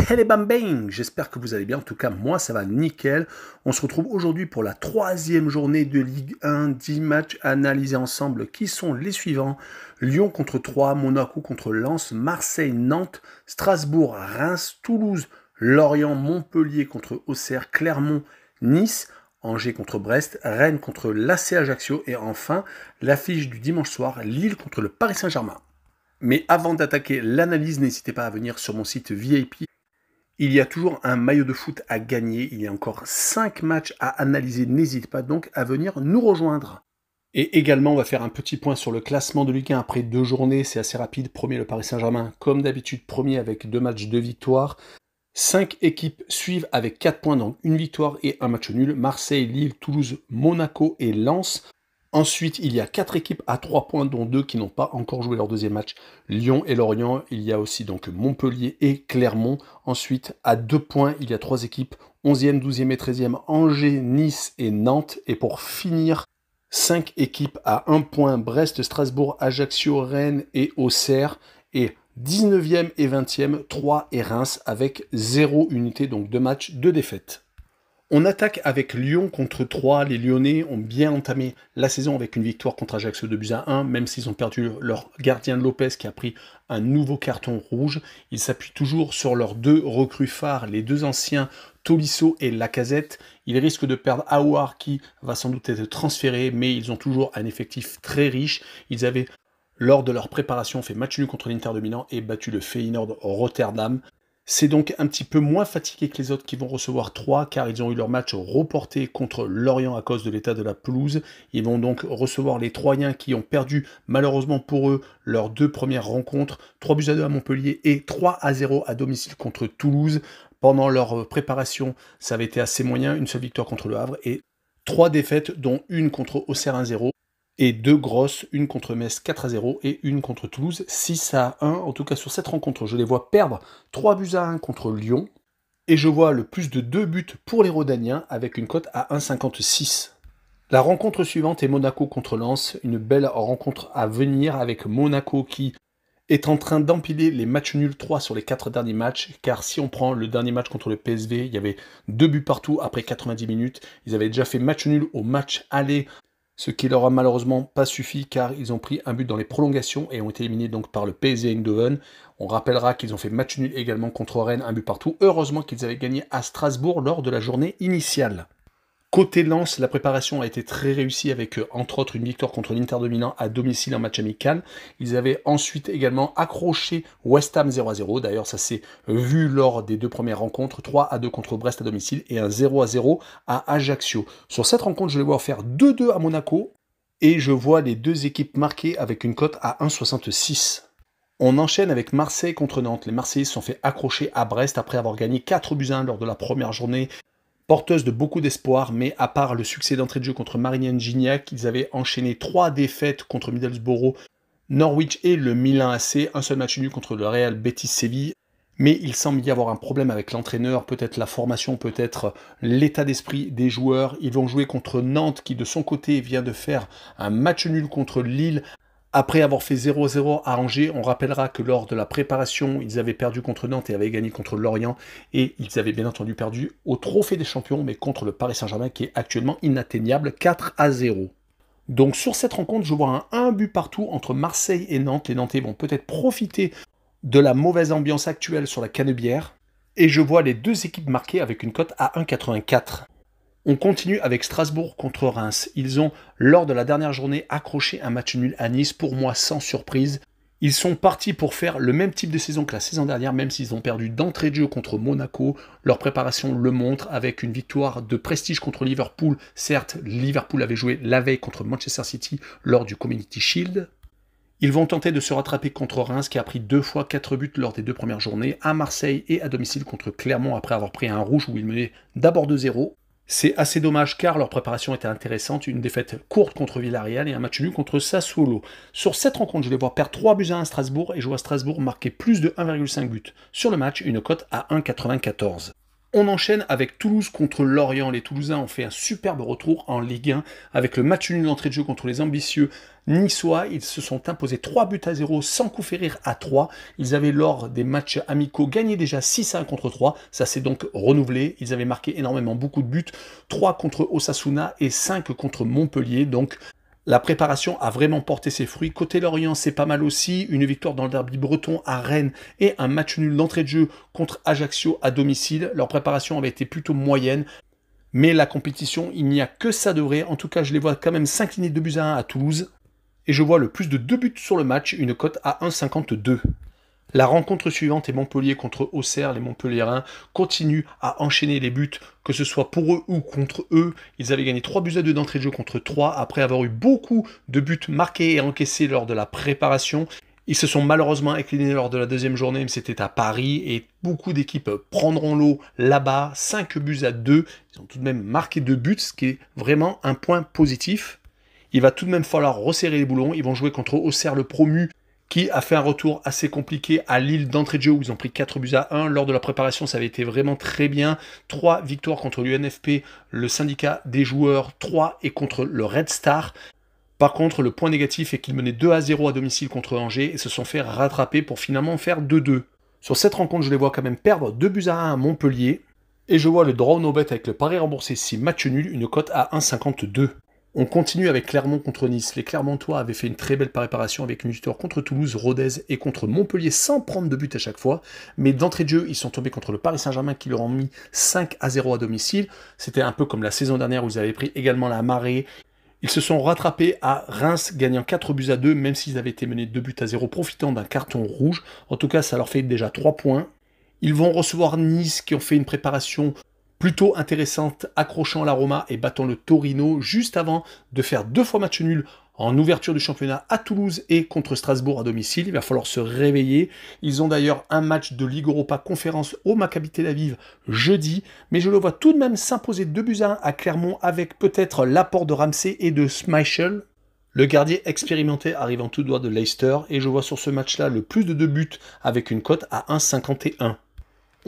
Hey les bambins, j'espère que vous allez bien, en tout cas moi ça va nickel. On se retrouve aujourd'hui pour la troisième journée de Ligue 1, 10 matchs analysés ensemble qui sont les suivants. Lyon contre Troyes, Monaco contre Lens, Marseille, Nantes, Strasbourg, Reims, Toulouse, Lorient, Montpellier contre Auxerre, Clermont, Nice, Angers contre Brest, Rennes contre l'AC Ajaccio et enfin l'affiche du dimanche soir, Lille contre le Paris Saint-Germain. Mais avant d'attaquer l'analyse, n'hésitez pas à venir sur mon site VIP. Il y a toujours un maillot de foot à gagner, il y a encore 5 matchs à analyser, n'hésite pas donc à venir nous rejoindre. Et également, on va faire un petit point sur le classement de Ligue 1 après 2 journées, c'est assez rapide. Premier, le Paris Saint-Germain, comme d'habitude, premier avec 2 matchs, 2 victoires. 5 équipes suivent avec 4 points, donc une victoire et un match nul. Marseille, Lille, Toulouse, Monaco et Lens. Ensuite, il y a 4 équipes à 3 points, dont 2 qui n'ont pas encore joué leur deuxième match. Lyon et Lorient. Il y a aussi donc Montpellier et Clermont. Ensuite, à 2 points, il y a 3 équipes. 11e, 12e et 13e, Angers, Nice et Nantes. Et pour finir, 5 équipes à 1 point. Brest, Strasbourg, Ajaccio, Rennes et Auxerre. Et 19e et 20e, Troyes et Reims avec 0 unité, donc 2 matchs, 2 défaites. On attaque avec Lyon contre Troyes. Les Lyonnais ont bien entamé la saison avec une victoire contre Ajaccio 2-1, même s'ils ont perdu leur gardien Lopez qui a pris un nouveau carton rouge. Ils s'appuient toujours sur leurs 2 recrues phares, les 2 anciens Tolisso et Lacazette. Ils risquent de perdre Aouar qui va sans doute être transféré, mais ils ont toujours un effectif très riche. Ils avaient, lors de leur préparation, fait match nul contre l'Inter de Milan et battu le Feyenoord Rotterdam. C'est donc un petit peu moins fatigué que les autres qui vont recevoir 3, car ils ont eu leur match reporté contre Lorient à cause de l'état de la pelouse. Ils vont donc recevoir les Troyens qui ont perdu malheureusement pour eux leurs 2 premières rencontres, 3-2 à Montpellier et 3-0 à domicile contre Toulouse. Pendant leur préparation, ça avait été assez moyen, une seule victoire contre le Havre et 3 défaites, dont une contre Auxerre 1-0. Et 2 grosses, une contre Metz 4-0 et une contre Toulouse 6-1. En tout cas, sur cette rencontre, je les vois perdre 3-1 contre Lyon. Et je vois le plus de 2 buts pour les Rodaniens avec une cote à 1,56. La rencontre suivante est Monaco contre Lens. Une belle rencontre à venir avec Monaco qui est en train d'empiler les matchs nuls 3 sur les 4 derniers matchs. Car si on prend le dernier match contre le PSV, il y avait 2 buts partout après 90 minutes. Ils avaient déjà fait match nul au match aller, ce qui leur a malheureusement pas suffi car ils ont pris un but dans les prolongations et ont été éliminés donc par le PSV Eindhoven. On rappellera qu'ils ont fait match nul également contre Rennes, un but partout. Heureusement qu'ils avaient gagné à Strasbourg lors de la journée initiale. Côté Lens, la préparation a été très réussie avec entre autres une victoire contre l'Inter de Milan à domicile en match amical. Ils avaient ensuite également accroché West Ham 0-0. D'ailleurs, ça s'est vu lors des 2 premières rencontres. 3-2 contre Brest à domicile et un 0-0 à Ajaccio. Sur cette rencontre, je les vois faire 2-2 à Monaco et je vois les 2 équipes marquées avec une cote à 1,66. On enchaîne avec Marseille contre Nantes. Les Marseillais se sont fait accrocher à Brest après avoir gagné 4-1 lors de la première journée, porteuse de beaucoup d'espoir, mais à part le succès d'entrée de jeu contre Marignan Gignac, ils avaient enchaîné 3 défaites contre Middlesbrough, Norwich et le Milan AC, un seul match nul contre le Real Betis Séville. Mais il semble y avoir un problème avec l'entraîneur, peut-être la formation, peut-être l'état d'esprit des joueurs. Ils vont jouer contre Nantes qui de son côté vient de faire un match nul contre Lille. Après avoir fait 0-0 à Angers, on rappellera que lors de la préparation, ils avaient perdu contre Nantes et avaient gagné contre Lorient. Et ils avaient bien entendu perdu au Trophée des Champions, mais contre le Paris Saint-Germain qui est actuellement inatteignable, 4-0. Donc sur cette rencontre, je vois un but partout entre Marseille et Nantes. Les Nantais vont peut-être profiter de la mauvaise ambiance actuelle sur la Canebière. Et je vois les 2 équipes marquées avec une cote à 1,84. On continue avec Strasbourg contre Reims. Ils ont, lors de la dernière journée, accroché un match nul à Nice, pour moi sans surprise. Ils sont partis pour faire le même type de saison que la saison dernière, même s'ils ont perdu d'entrée de jeu contre Monaco. Leur préparation le montre avec une victoire de prestige contre Liverpool. Certes, Liverpool avait joué la veille contre Manchester City lors du Community Shield. Ils vont tenter de se rattraper contre Reims qui a pris 2 fois 4 buts lors des 2 premières journées, à Marseille et à domicile contre Clermont après avoir pris un rouge où ils menaient d'abord 2-0. C'est assez dommage car leur préparation était intéressante, une défaite courte contre Villarreal et un match nul contre Sassuolo. Sur cette rencontre, je les vois perdre 3-1 à Strasbourg et je vois Strasbourg marquer plus de 1,5 buts. Sur le match, une cote à 1,94. On enchaîne avec Toulouse contre Lorient. Les Toulousains ont fait un superbe retour en Ligue 1 avec le match nul d'entrée de jeu contre les ambitieux niçois. Ils se sont imposés 3 buts à 0 sans coup férir à 3. Ils avaient lors des matchs amicaux gagné déjà 6-1 contre 3. Ça s'est donc renouvelé. Ils avaient marqué énormément beaucoup de buts. 3 contre Osasuna et 5 contre Montpellier. Donc la préparation a vraiment porté ses fruits. Côté Lorient, c'est pas mal aussi. Une victoire dans le derby breton à Rennes et un match nul d'entrée de jeu contre Ajaccio à domicile. Leur préparation avait été plutôt moyenne. Mais la compétition, il n'y a que ça de vrai. En tout cas, je les vois quand même s'incliner 2 buts à 1 à Toulouse. Et je vois le plus de 2 buts sur le match, une cote à 1,52. La rencontre suivante est Montpellier contre Auxerre. Les Montpelliérains continuent à enchaîner les buts, que ce soit pour eux ou contre eux. Ils avaient gagné 3 buts à 2 d'entrée de jeu contre 3, après avoir eu beaucoup de buts marqués et encaissés lors de la préparation. Ils se sont malheureusement inclinés lors de la deuxième journée, mais c'était à Paris, et beaucoup d'équipes prendront l'eau là-bas. 5 buts à 2, ils ont tout de même marqué 2 buts, ce qui est vraiment un point positif. Il va tout de même falloir resserrer les boulons. Ils vont jouer contre Auxerre, le promu, qui a fait un retour assez compliqué à Lille d'entrée de jeu où ils ont pris 4 buts à 1. Lors de la préparation, ça avait été vraiment très bien. 3 victoires contre l'UNFP, le syndicat des joueurs, 3 et contre le Red Star. Par contre, le point négatif est qu'ils menaient 2-0 à domicile contre Angers et se sont fait rattraper pour finalement faire 2-2. Sur cette rencontre, je les vois quand même perdre 2 buts à 1 à Montpellier. Et je vois le draw no bet avec le pari remboursé 6 match nul, une cote à 1,52. On continue avec Clermont contre Nice. Les Clermontois avaient fait une très belle préparation avec une victoire contre Toulouse, Rodez et contre Montpellier sans prendre de but à chaque fois. Mais d'entrée de jeu, ils sont tombés contre le Paris Saint-Germain qui leur ont mis 5-0 à domicile. C'était un peu comme la saison dernière où ils avaient pris également la marée. Ils se sont rattrapés à Reims, gagnant 4 buts à 2, même s'ils avaient été menés 2 buts à 0, profitant d'un carton rouge. En tout cas, ça leur fait déjà 3 points. Ils vont recevoir Nice qui ont fait une préparation plutôt intéressante, accrochant la Roma et battant le Torino juste avant de faire 2 fois match nul en ouverture du championnat à Toulouse et contre Strasbourg à domicile. Il va falloir se réveiller. Ils ont d'ailleurs un match de Ligue Europa Conférence au Maccabi Tel Aviv jeudi, mais je le vois tout de même s'imposer 2 buts à 1 à Clermont avec peut-être l'apport de Ramsey et de Schmeichel. Le gardien expérimenté arrivant tout droit de Leicester, et je vois sur ce match-là le plus de 2 buts avec une cote à 1,51.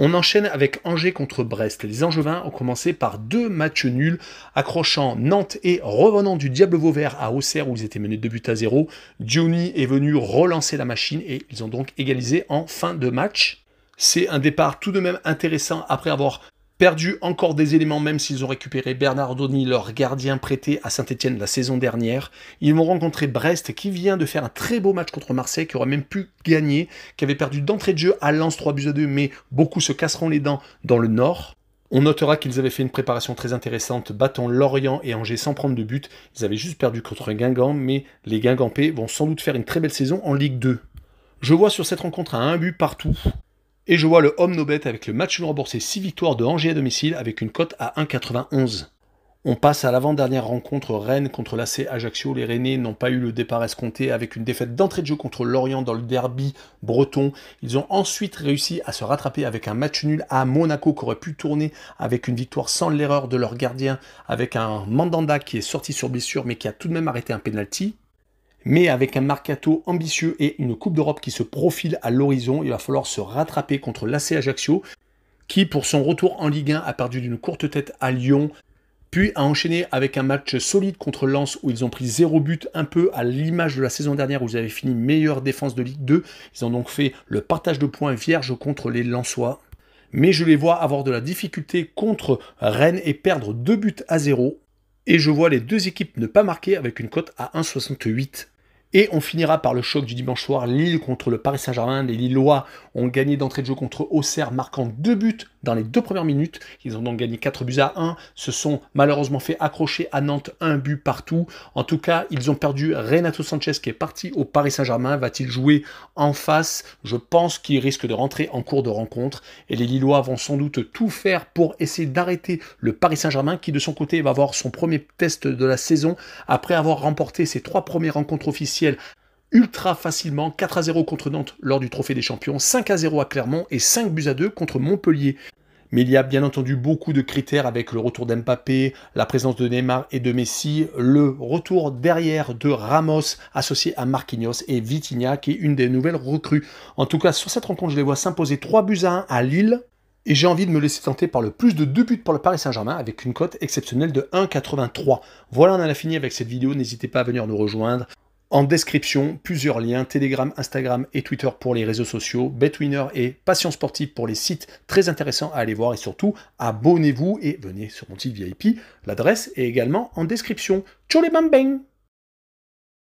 On enchaîne avec Angers contre Brest. Les Angevins ont commencé par 2 matchs nuls, accrochant Nantes et revenant du Diable Vauvert à Auxerre où ils étaient menés 2 buts à 0. Giuni est venu relancer la machine et ils ont donc égalisé en fin de match. C'est un départ tout de même intéressant après avoir perdu encore des éléments, même s'ils ont récupéré Bernard Donny, leur gardien prêté à Saint-Etienne la saison dernière. Ils vont rencontrer Brest, qui vient de faire un très beau match contre Marseille, qui aurait même pu gagner, qui avait perdu d'entrée de jeu à Lens 3 buts à 2, mais beaucoup se casseront les dents dans le Nord. On notera qu'ils avaient fait une préparation très intéressante, battant Lorient et Angers sans prendre de but. Ils avaient juste perdu contre Guingamp, mais les Guingampais vont sans doute faire une très belle saison en Ligue 2. Je vois sur cette rencontre à 1 but partout. Et je vois le home no bet avec le match nul remboursé 6 victoires de Angers à domicile avec une cote à 1,91. On passe à l'avant-dernière rencontre, Rennes contre l'AC Ajaccio. Les Rennais n'ont pas eu le départ escompté avec une défaite d'entrée de jeu contre Lorient dans le derby breton. Ils ont ensuite réussi à se rattraper avec un match nul à Monaco qui aurait pu tourner avec une victoire sans l'erreur de leur gardien, avec un Mandanda qui est sorti sur blessure mais qui a tout de même arrêté un penalty. Mais avec un mercato ambitieux et une Coupe d'Europe qui se profile à l'horizon, il va falloir se rattraper contre l'AC Ajaccio, qui pour son retour en Ligue 1 a perdu d'une courte tête à Lyon, puis a enchaîné avec un match solide contre Lens où ils ont pris 0 but, un peu à l'image de la saison dernière où ils avaient fini meilleure défense de Ligue 2. Ils ont donc fait le partage de points vierge contre les Lensois. Mais je les vois avoir de la difficulté contre Rennes et perdre 2 buts à 0. Et je vois les deux équipes ne pas marquer avec une cote à 1,68. Et on finira par le choc du dimanche soir, Lille contre le Paris Saint-Germain. Les Lillois ont gagné d'entrée de jeu contre Auxerre, marquant 2 buts dans les 2 premières minutes. Ils ont donc gagné 4 buts à 1. Se sont malheureusement fait accrocher à Nantes 1 but partout. En tout cas, ils ont perdu Renato Sanchez qui est parti au Paris Saint-Germain. Va-t-il jouer en face? Je pense qu'il risque de rentrer en cours de rencontre. Et les Lillois vont sans doute tout faire pour essayer d'arrêter le Paris Saint-Germain qui de son côté va avoir son premier test de la saison après avoir remporté ses 3 premières rencontres officielles ultra facilement, 4-0 contre Nantes lors du Trophée des Champions, 5-0 à Clermont et 5 buts à 2 contre Montpellier. Mais il y a bien entendu beaucoup de critères avec le retour d'Mbappé, la présence de Neymar et de Messi, le retour derrière de Ramos associé à Marquinhos et Vitinha qui est une des nouvelles recrues. En tout cas, sur cette rencontre, je les vois s'imposer 3 buts à 1 à Lille. Et j'ai envie de me laisser tenter par le plus de 2 buts pour le Paris Saint-Germain avec une cote exceptionnelle de 1,83. Voilà, on en a fini avec cette vidéo. N'hésitez pas à venir nous rejoindre. En description, plusieurs liens, Telegram, Instagram et Twitter pour les réseaux sociaux, BetWinner et Passion Sportive pour les sites très intéressants à aller voir. Et surtout, abonnez-vous et venez sur mon site VIP. L'adresse est également en description. Ciao les bang bang!